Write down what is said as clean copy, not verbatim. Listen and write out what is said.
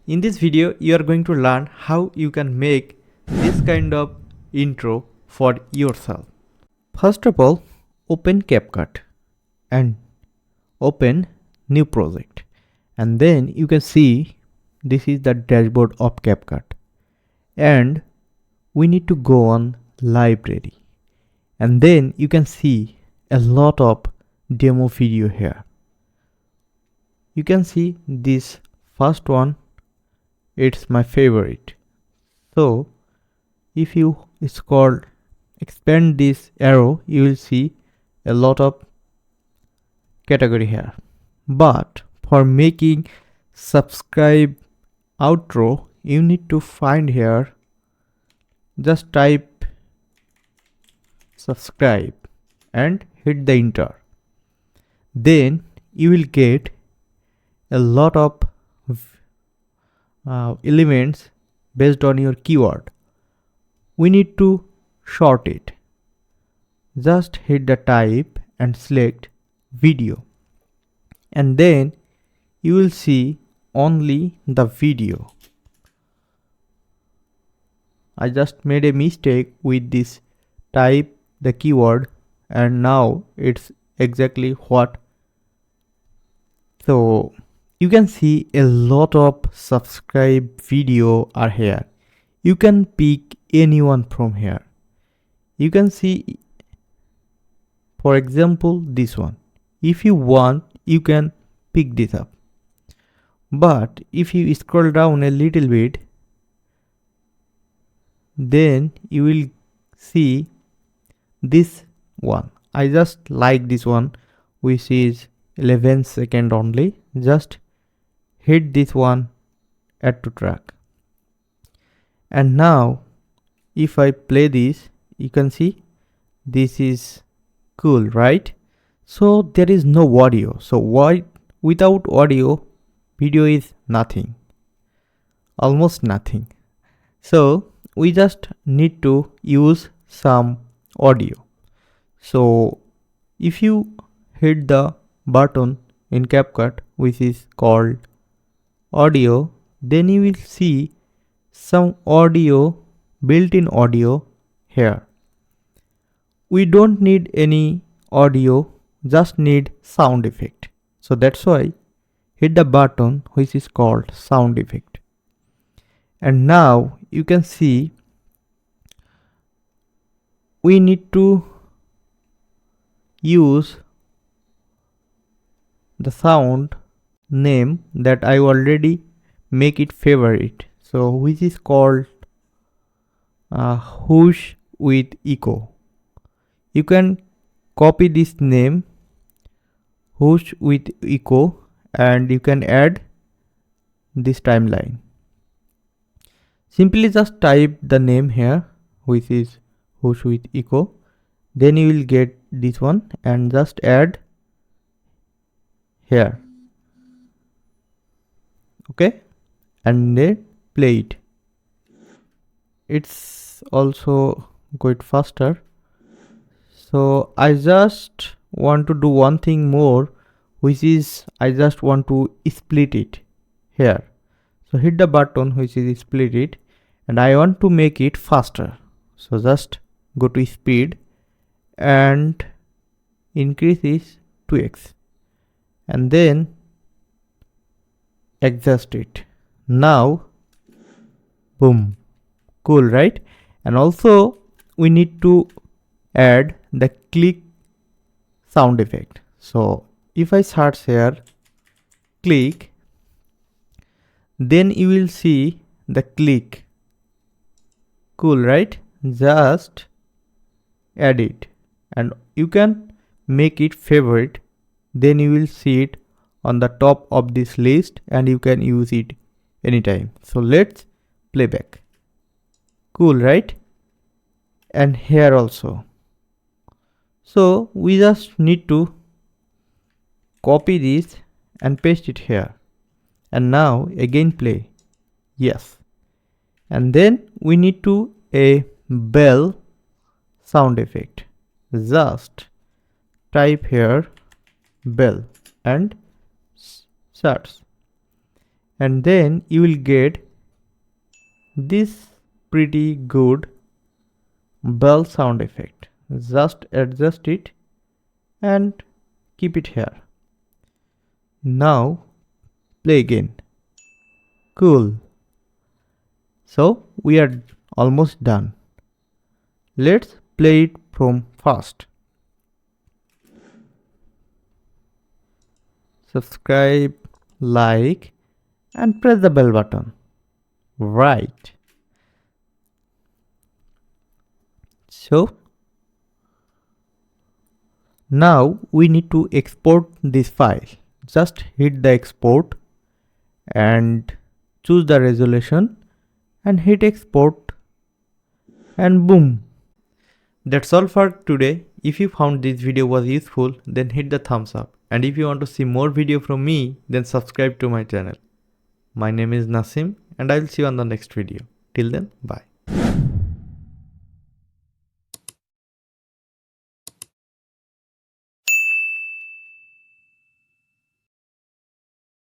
In this video, you are going to learn how you can make this kind of intro for yourself. First of all, open Capcut and open new project. And then you can see this is the dashboard of Capcut. And we need to go on library. And then you can see a lot of demo video here. You can see this first one, it's my favorite. So if you expand this arrow, you will see a lot of category here. But for making subscribe outro, you need to find here, just type subscribe and hit the enter. Then you will get a lot of elements based on your keyword. We need to sort it. Just hit the type and select video. And then you will see only the video. I just made a mistake with this type the keyword and now it's exactly what. So you can see a lot of subscribe video are here. You can pick anyone from here. You can see, for example, this one. If you want, you can pick this up. But if you scroll down a little bit, then you will see this one. I just like this one, which is 11 seconds only. Just hit this one, add to track. And now if I play this, you can see this is cool, right? So there is no audio. So without audio, video is nothing, almost nothing. So we just need to use some audio. So if you hit the button in Capcut which is called audio, then you will see some audio, built-in audio here. We don't need any audio, just need sound effect. So that's why hit the button which is called sound effect. And now you can see we need to use the sound name that I already make it favorite. So which is called whoosh with echo. You can copy this name whoosh with echo and you can add this timeline. Simply just type the name here which is whoosh with echo. Then you will get this one and just add here. Okay, and then play it. It's also quite faster. So I just want to do one thing more, which is I just want to split it here. So hit the button which is split it and I want to make it faster. So just go to speed and increase is 2x and then adjust it. Now boom, cool, right? And also we need to add the click sound effect. So if I search here click, then you will see the click. Cool, right? Just add it and you can make it favorite. Then you will see it on the top of this list and you can use it anytime. So let's play back. Cool, right? And here also. So we just need to copy this and paste it here. And now again play. Yes. And then we need to a bell sound effect. Just type here bell and search. and then you will get this pretty good bell sound effect. Just adjust it and keep it here. Now play again. Cool. So we are almost done. Let's play it from first. Subscribe, like, and press the bell button. Right. So now we need to export this file. Just hit the export and choose the resolution and hit export, and boom. That's all for today. If you found this video was useful, then hit the thumbs up. And if you want to see more video from me, then subscribe to my channel. My name is Nasim and I will see you on the next video. Till then, bye.